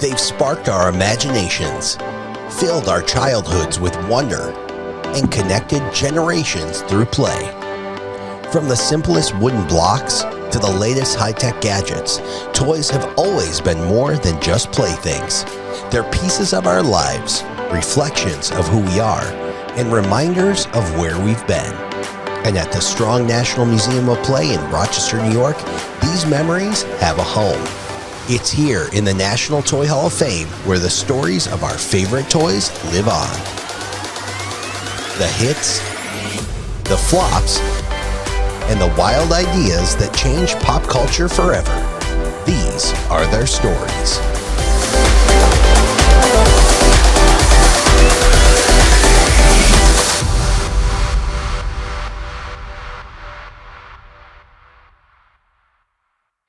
They've sparked our imaginations, filled our childhoods with wonder, and connected generations through play. From the simplest wooden blocks to the latest high-tech gadgets, toys have always been more than just playthings. They're pieces of our lives, reflections of who we are, and reminders of where we've been. And at the Strong National Museum of Play in Rochester, New York, these memories have a home. It's here in the National Toy Hall of Fame where the stories of our favorite toys live on. The hits, the flops, and the wild ideas that changed pop culture forever. These are their stories.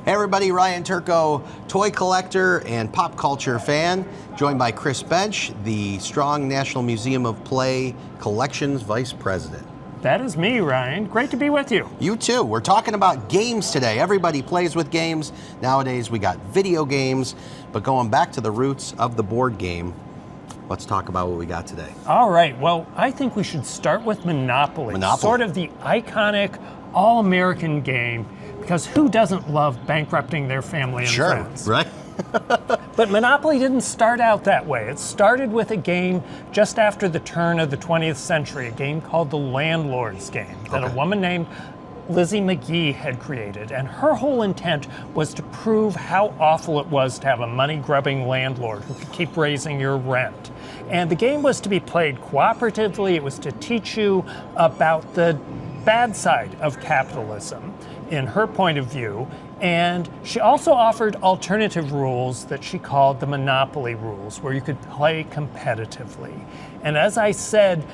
Hey everybody, Ryan Turco, toy collector and pop culture fan, joined by Chris Bench, the Strong National Museum of Play Collections Vice President. That is me, Ryan. Great to be with you. You too. We're talking about games today. Everybody plays with games. Nowadays we got video games, but going back to the roots of the board game, let's talk about what we got today. All right, well, I think we should start with Monopoly. Sort of the iconic all-American game, because who doesn't love bankrupting their family and friends? Sure, right? But Monopoly didn't start out that way. It started with a game just after the turn of the 20th century, a game called the Landlord's Game that a woman named Lizzie McGee had created. And her whole intent was to prove how awful it was to have a money-grubbing landlord who could keep raising your rent. And the game was to be played cooperatively. It was to teach you about the bad side of capitalism in her point of view, and she also offered alternative rules that she called the Monopoly rules, where you could play competitively. And as I said,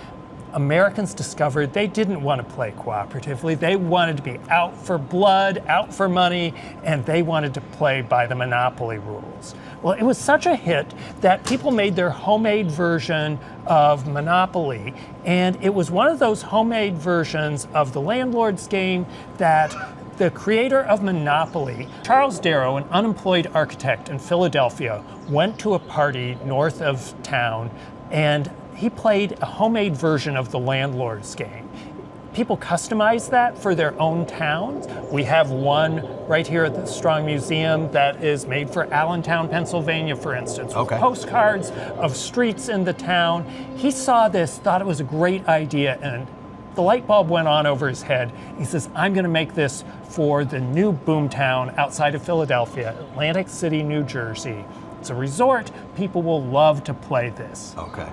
Americans discovered they didn't want to play cooperatively. They wanted to be out for blood, out for money, and they wanted to play by the Monopoly rules. Well, it was such a hit that people made their homemade version of Monopoly, and it was one of those homemade versions of the Landlord's Game that the creator of Monopoly, Charles Darrow, an unemployed architect in Philadelphia, went to a party north of town, and he played a homemade version of the Landlord's Game. People customized that for their own towns. We have one right here at the Strong Museum that is made for Allentown, Pennsylvania, for instance, with postcards of streets in the town. He saw this, thought it was a great idea, and the light bulb went on over his head. He says, I'm going to make this for the new boomtown outside of Philadelphia, Atlantic City, New Jersey. It's a resort. People will love to play this. Okay.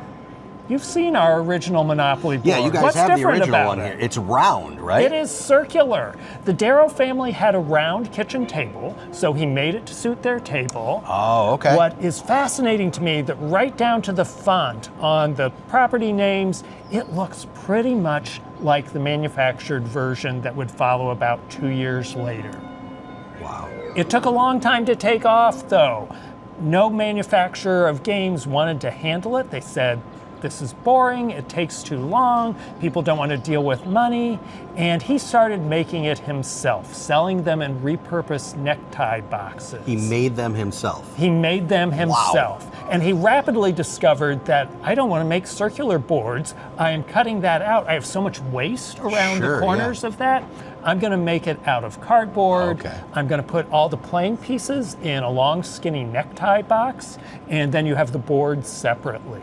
You've seen our original Monopoly board. Yeah, you guys have the original one here. It's round, right? It is circular. The Darrow family had a round kitchen table, so he made it to suit their table. Oh, okay. What is fascinating to me, that right down to the font on the property names, it looks pretty much like the manufactured version that would follow about 2 years later. Wow. It took a long time to take off, though. No manufacturer of games wanted to handle it. They said, this is boring, it takes too long, people don't want to deal with money, and he started making it himself, selling them in repurposed necktie boxes. He made them himself? He made them himself. Wow. And he rapidly discovered that I don't want to make circular boards, I am cutting that out. I have so much waste around the corners of that. I'm going to make it out of cardboard. I'm going to put all the playing pieces in a long, skinny necktie box, and then you have the boards separately.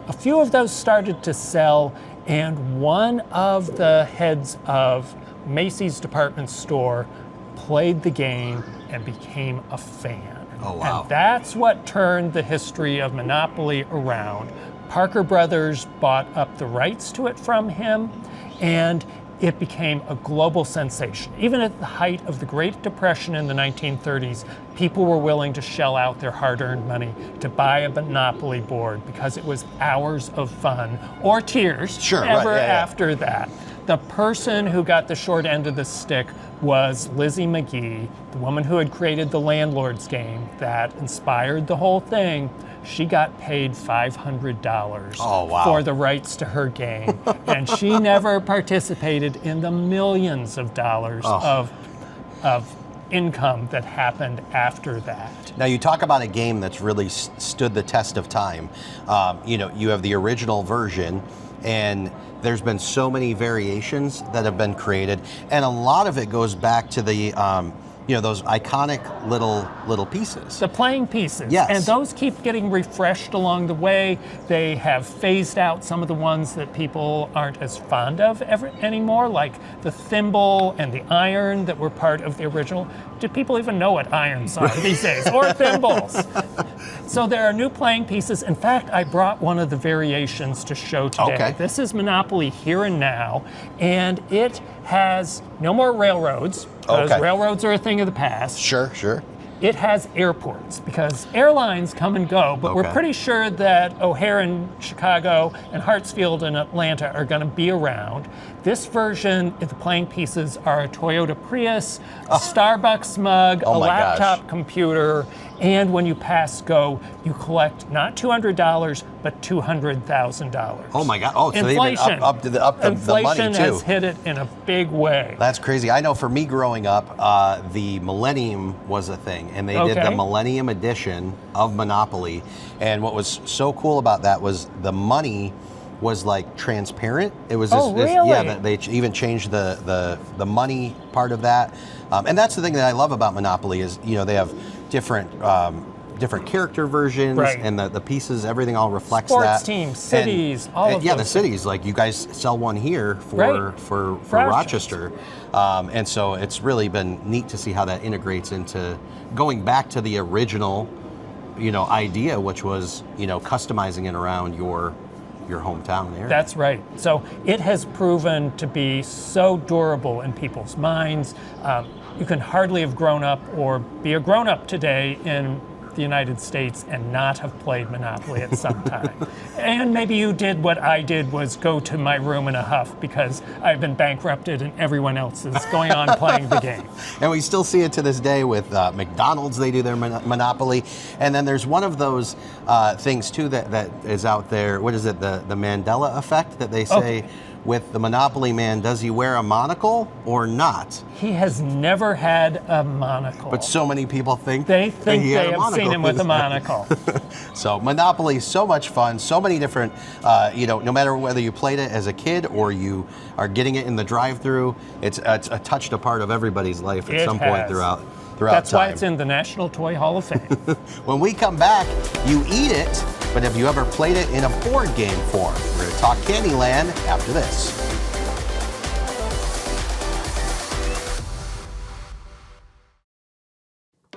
A few of those started to sell, and one of the heads of Macy's department store played the game and became a fan. Oh, wow. And that's what turned the history of Monopoly around. Parker Brothers bought up the rights to it from him, and it became a global sensation. Even at the height of the Great Depression in the 1930s, people were willing to shell out their hard-earned money to buy a Monopoly board because it was hours of fun, or tears, after that. The person who got the short end of the stick was Lizzie McGee, the woman who had created the Landlord's Game that inspired the whole thing. She got paid $500 for the rights to her game, and she never participated in the millions of dollars of income that happened after that. Now you talk about a game that's really stood the test of time. You have the original version, and there's been so many variations that have been created, and a lot of it goes back to the those iconic little pieces. The playing pieces. Yes. And those keep getting refreshed along the way. They have phased out some of the ones that people aren't as fond of anymore, like the thimble and the iron that were part of the original. Do people even know what irons are these days? Or thimbles? So there are new playing pieces. In fact, I brought one of the variations to show today. Okay. This is Monopoly Here and Now, and it has no more railroads, because railroads are a thing of the past. Sure. It has airports, because airlines come and go, but we're pretty sure that O'Hare in Chicago and Hartsfield in Atlanta are going to be around. This version, the playing pieces are a Toyota Prius, a Starbucks mug, a laptop computer, and when you pass go, you collect not $200, but $200,000. Oh my God! Oh, so inflation. They've up to the money too. Inflation has hit it in a big way. That's crazy. I know for me growing up, the Millennium was a thing, and they did the Millennium edition of Monopoly. And what was so cool about that was the money was like transparent. It was really? They even changed the money part of that. And that's the thing that I love about Monopoly is they have different character versions, and the pieces, everything all reflects Sports that. teams, cities, all of those. Yeah, the cities. Like you guys sell one here for Rochester, and so it's really been neat to see how that integrates into going back to the original, idea, which was customizing it around your hometown area. That's right. So it has proven to be so durable in people's minds. You can hardly have grown up or be a grown-up today in the United States and not have played Monopoly at some time. And maybe you did what I did, was go to my room in a huff because I've been bankrupted and everyone else is going on playing the game. And we still see it to this day with McDonald's. They do their Monopoly. And then there's one of those things too that is out there. What is it? The Mandela effect that they say with the Monopoly man. Does he wear a monocle or not? He has never had a monocle. But so many people think they have seen him with a monocle. So Monopoly, so much fun, so many different, no matter whether you played it as a kid or you are getting it in the drive-thru, it's touched a part of everybody's life at some point throughout That's time. why it's in the National Toy Hall of Fame. When we come back, you eat it, but have you ever played it in a board game form? We're going to talk Candyland after this.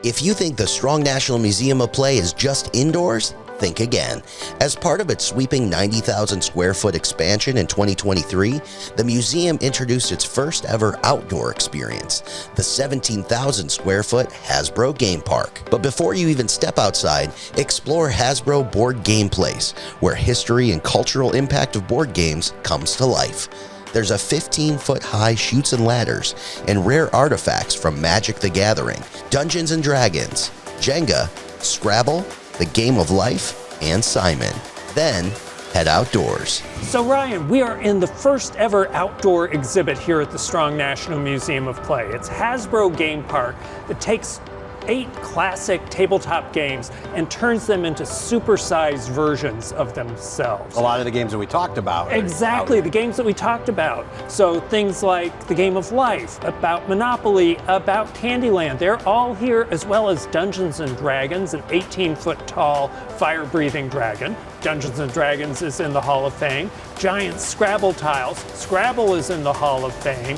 If you think the Strong National Museum of Play is just indoors, think again. As part of its sweeping 90,000 square foot expansion in 2023, the museum introduced its first ever outdoor experience, the 17,000 square foot Hasbro Game Park. But before you even step outside, explore Hasbro Board Game Place, where history and cultural impact of board games comes to life. There's a 15-foot high chutes and ladders and rare artifacts from Magic the Gathering, Dungeons and Dragons, Jenga, Scrabble, The Game of Life, and Simon. Then, head outdoors. So Ryan, we are in the first ever outdoor exhibit here at the Strong National Museum of Play. It's Hasbro Game Park that takes 8 classic tabletop games and turns them into supersized versions of themselves. A lot of the games that we talked about. Exactly, the games that we talked about. So things like The Game of Life, about Monopoly, about Candyland, they're all here, as well as Dungeons and Dragons, an 18-foot tall fire-breathing dragon. Dungeons and Dragons is in the Hall of Fame. Giant Scrabble tiles. Scrabble is in the Hall of Fame.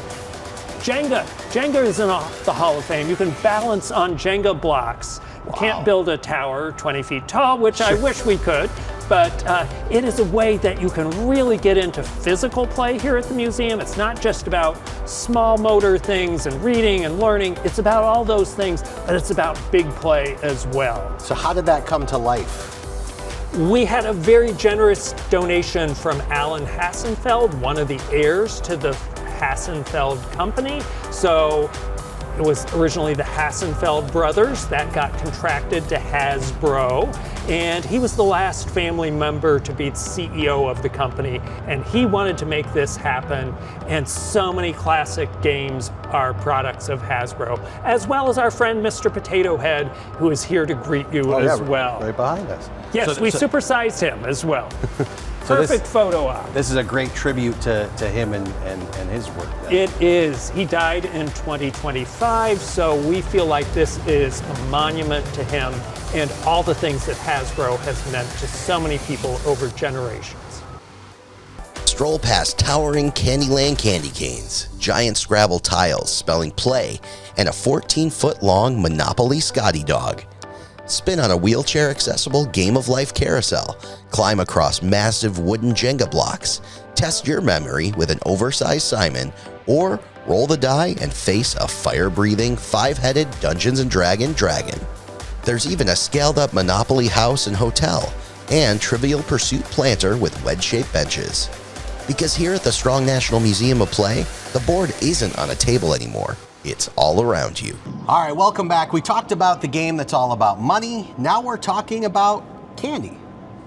Jenga is in the Hall of Fame. You can balance on Jenga blocks. You can't build a tower 20 feet tall, which I wish we could, but it is a way that you can really get into physical play here at the museum. It's not just about small motor things and reading and learning. It's about all those things, but it's about big play as well. So how did that come to life? We had a very generous donation from Alan Hassenfeld, one of the heirs to the Hassenfeld company. So it was originally the Hassenfeld brothers. That got contracted to Hasbro, and he was the last family member to be the CEO of the company, and he wanted to make this happen. And so many classic games are products of Hasbro, as well as our friend Mr. Potato Head, who is here to greet you as well. Right behind us. Yes, we supersized him as well. Perfect photo op. This is a great tribute to him and his work. It is. He died in 2025, so we feel like this is a monument to him and all the things that Hasbro has meant to so many people over generations. Stroll past towering Candyland candy canes, giant Scrabble tiles spelling play, and a 14-foot-long Monopoly Scotty dog. Spin on a wheelchair-accessible Game of Life carousel, climb across massive wooden Jenga blocks, test your memory with an oversized Simon, or roll the die and face a fire-breathing, 5-headed Dungeons & Dragon dragon. There's even a scaled-up Monopoly house and hotel, and Trivial Pursuit planter with wedge-shaped benches. Because here at the Strong National Museum of Play, the board isn't on a table anymore. It's all around you. All right, welcome back. We talked about the game that's all about money. Now we're talking about candy.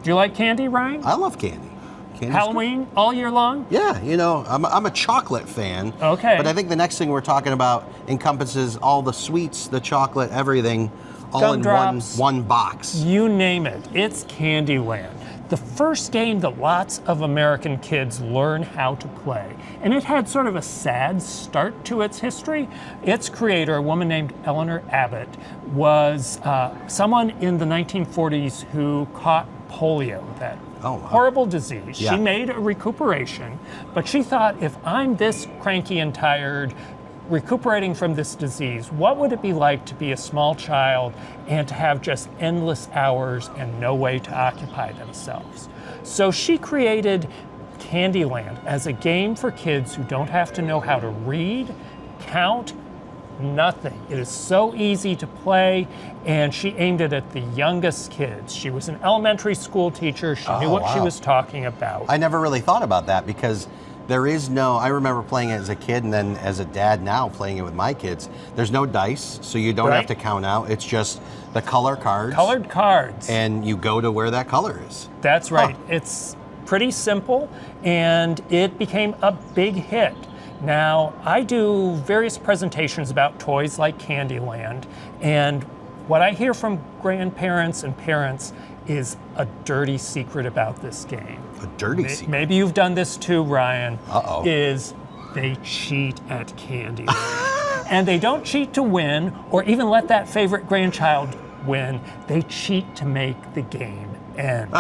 Do you like candy, Ryan? I love candy. Candy's Halloween all year long? Yeah, you know, I'm a chocolate fan. Okay. But I think the next thing we're talking about encompasses all the sweets, the chocolate, everything, all in one box. You name it. It's Candyland. The first game that lots of American kids learn how to play. And it had sort of a sad start to its history. Its creator, a woman named Eleanor Abbott, was someone in the 1940s who caught polio, that horrible disease. Yeah. She made a recuperation, but she thought, if I'm this cranky and tired, recuperating from this disease, what would it be like to be a small child and to have just endless hours and no way to occupy themselves? So she created Candyland as a game for kids who don't have to know how to read, count, nothing. It is so easy to play, and she aimed it at the youngest kids. She was an elementary school teacher. She knew what she was talking about. I never really thought about that because there is no, I remember playing it as a kid and then as a dad now playing it with my kids. There's no dice, so you don't have to count out. It's just the color cards. Colored cards. And you go to where that color is. That's right. It's pretty simple, and it became a big hit. Now, I do various presentations about toys like Candyland, and what I hear from grandparents and parents is a dirty secret about this game. A dirty secret? Maybe you've done this too, Ryan. Uh-oh. Is they cheat at Candyland. And they don't cheat to win or even let that favorite grandchild win. They cheat to make the game end.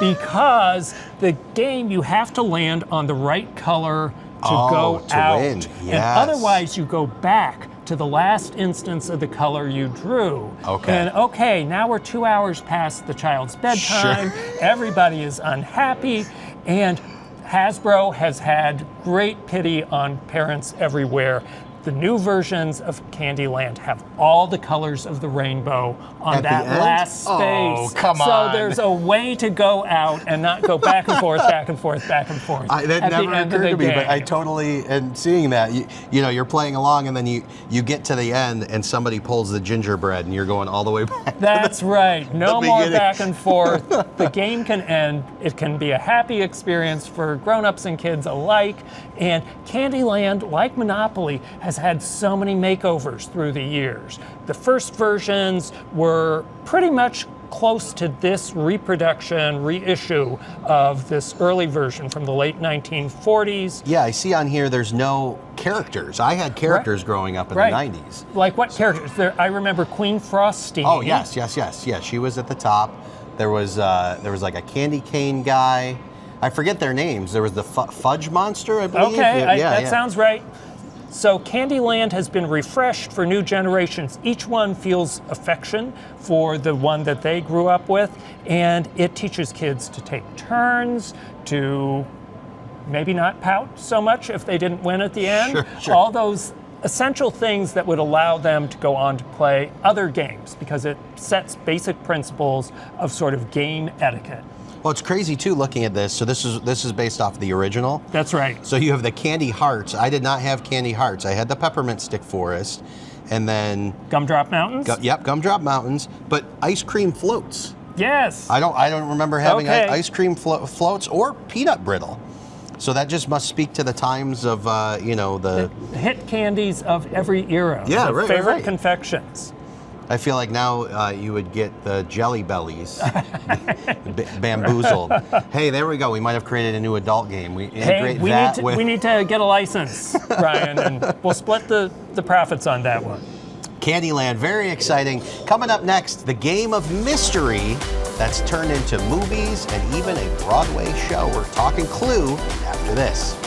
Because the game, you have to land on the right color to go out. Win. Yes. And otherwise you go back to the last instance of the color you drew. Okay. And now we're 2 hours past the child's bedtime. Sure. Everybody is unhappy, and Hasbro has had great pity on parents everywhere. The new versions of Candyland have all the colors of the rainbow on that last space. Oh, come so on. there's a way to go out and not go back and forth, back and forth, back and forth. That never occurred to me, but I totally, and seeing that, you know, you're playing along and then you get to the end and somebody pulls the gingerbread and you're going all the way back. That's right. No more back and forth. The game can end. It can be a happy experience for grown-ups and kids alike. And Candyland, like Monopoly, has had so many makeovers through the years. The first versions were pretty much close to this reproduction, reissue of this early version from the late 1940s. Yeah, I see on here there's no characters. I had characters growing up in the 90s. Like what characters? I remember Queen Frosty. Oh, yes. Yeah, she was at the top. There was like a candy cane guy. I forget their names. There was the Fudge Monster, I believe. Okay, that sounds right. So Candyland has been refreshed for new generations. Each one feels affection for the one that they grew up with, and it teaches kids to take turns, to maybe not pout so much if they didn't win at the end. Sure. All those essential things that would allow them to go on to play other games, because it sets basic principles of sort of game etiquette. Well, it's crazy too looking at this. So this is based off the original. That's right. So you have the candy hearts. I did not have candy hearts. I had the peppermint stick forest, and then Gumdrop Mountains? Gumdrop Mountains, but ice cream floats. Yes. I don't remember having Okay. ice cream floats or peanut brittle. So that just must speak to the times of the hit candies of every era. Yeah, the right, favorite right. confections. I feel like now you would get the Jelly Bellies, bamboozled. Hey, there we go. We might have created a new adult game. We integrate we need to get a license, Ryan, and we'll split the profits on that one. Candyland, very exciting. Coming up next, the game of mystery that's turned into movies and even a Broadway show. We're talking Clue after this.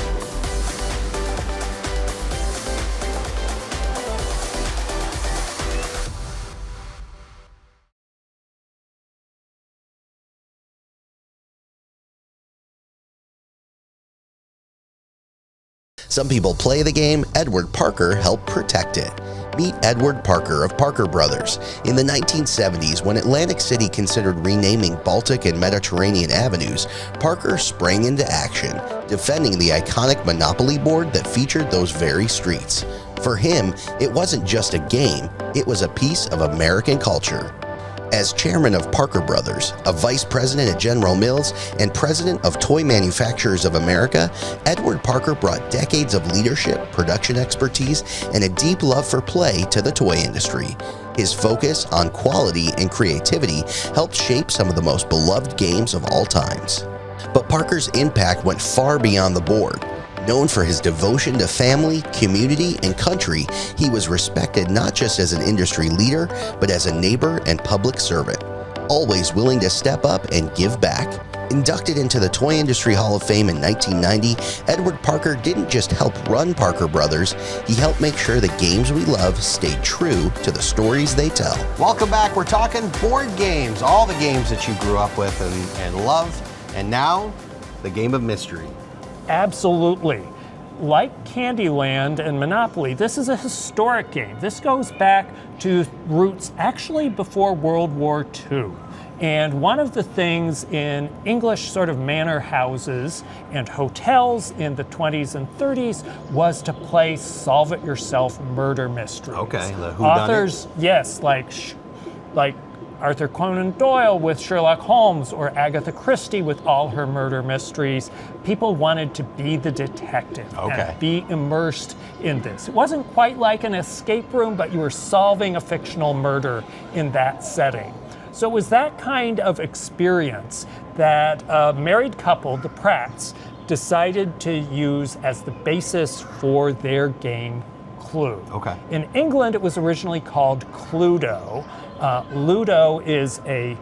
Some people play the game, Edward Parker helped protect it. Meet Edward Parker of Parker Brothers. In the 1970s, when Atlantic City considered renaming Baltic and Mediterranean avenues, Parker sprang into action, defending the iconic Monopoly board that featured those very streets. For him, it wasn't just a game, it was a piece of American culture. As chairman of Parker Brothers, a vice president at General Mills, and president of Toy Manufacturers of America, Edward Parker brought decades of leadership, production expertise, and a deep love for play to the toy industry. His focus on quality and creativity helped shape some of the most beloved games of all times. But Parker's impact went far beyond the board. Known for his devotion to family, community, and country, he was respected not just as an industry leader, but as a neighbor and public servant, always willing to step up and give back. Inducted into the Toy Industry Hall of Fame in 1990, Edward Parker didn't just help run Parker Brothers, he helped make sure the games we love stayed true to the stories they tell. Welcome back. We're talking board games, all the games that you grew up with and loved, and now the game of mystery. Absolutely. Like Candyland and Monopoly, this is a historic game. This goes back to roots actually before World War II. And one of the things in English sort of manor houses and hotels in the 20s and 30s was to play solve-it-yourself murder mysteries. Okay, the whodunit. Authors, yes, like Arthur Conan Doyle with Sherlock Holmes or Agatha Christie with all her murder mysteries. People wanted to be the detective and be immersed in this. It wasn't quite like an escape room, but you were solving a fictional murder in that setting. So it was that kind of experience that a married couple, the Pratts, decided to use as the basis for their game Clue. Okay. In England, it was originally called Cluedo. Ludo is a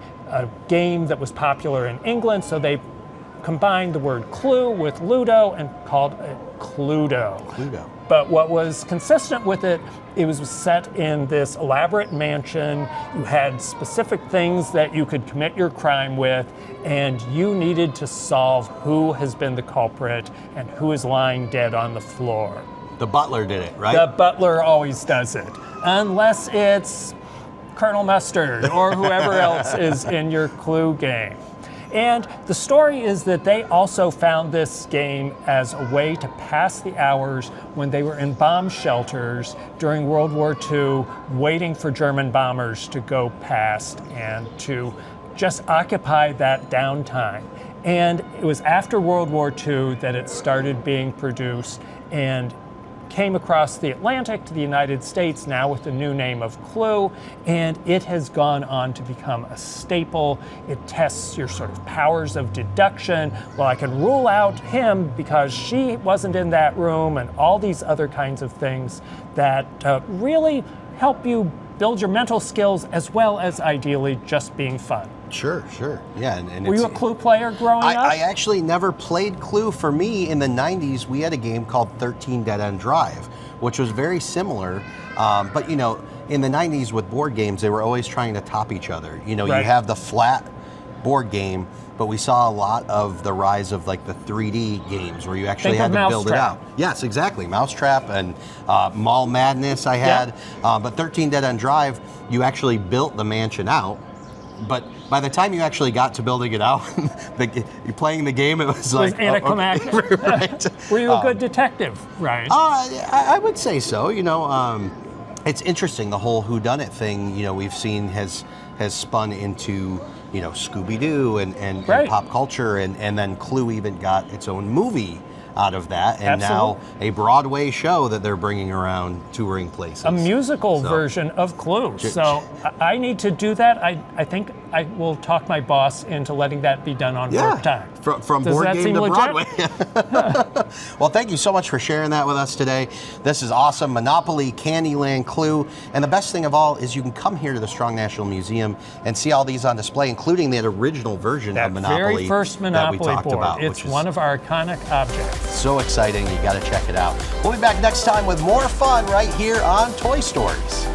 game that was popular in England, so they combined the word clue with Ludo and called it Cluedo. Cluedo. But what was consistent with it, it was set in this elaborate mansion. You had specific things that you could commit your crime with, and you needed to solve who has been the culprit and who is lying dead on the floor. The butler did it, right? The butler always does it, unless it's Colonel Mustard or whoever else is in your Clue game. And the story is that they also found this game as a way to pass the hours when they were in bomb shelters during World War II, waiting for German bombers to go past and to just occupy that downtime. And it was after World War II that it started being produced and came across the Atlantic to the United States now with the new name of Clue, and it has gone on to become a staple. It tests your sort of powers of deduction. Well, I can rule out him because she wasn't in that room, and all these other kinds of things that really help you build your mental skills as well as ideally just being fun. Sure. Yeah. And Were you a Clue player growing up? I actually never played Clue. For me, in the 90s, we had a game called 13 Dead End Drive, which was very similar. But, in the 90s with board games, they were always trying to top each other. You have the flat board game, but we saw a lot of the rise of like the 3D games where you actually had to build it out. Yes, exactly. Mousetrap and Mall Madness I had. Yeah. But 13 Dead End Drive, you actually built the mansion out. But by the time you actually got to building it out, you're playing the game, it was like... It was anticlimactic. Okay. Right. Were you a good detective, Ryan? I would say so. It's interesting, the whole whodunit thing, we've seen has spun into, Scooby-Doo and pop culture, and then Clue even got its own movie out of that, and now a Broadway show that they're bringing around touring places. A musical version of Clue. So I need to do that. I think I will talk my boss into letting that be done on work time. From board game to Broadway. Well, thank you so much for sharing that with us today. This is awesome. Monopoly, Candyland, Clue, and the best thing of all is you can come here to the Strong National Museum and see all these on display, including that original version of Monopoly. That very first Monopoly that we talked board. about. It's one of our iconic objects. So exciting, you got to check it out. We'll be back next time with more fun right here on Toy Stories.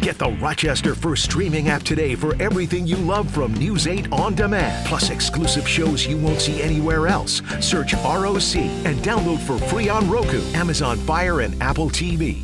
Get the Rochester First streaming app today for everything you love from News 8 On Demand, plus exclusive shows you won't see anywhere else. Search ROC and download for free on Roku, Amazon Fire, and Apple TV.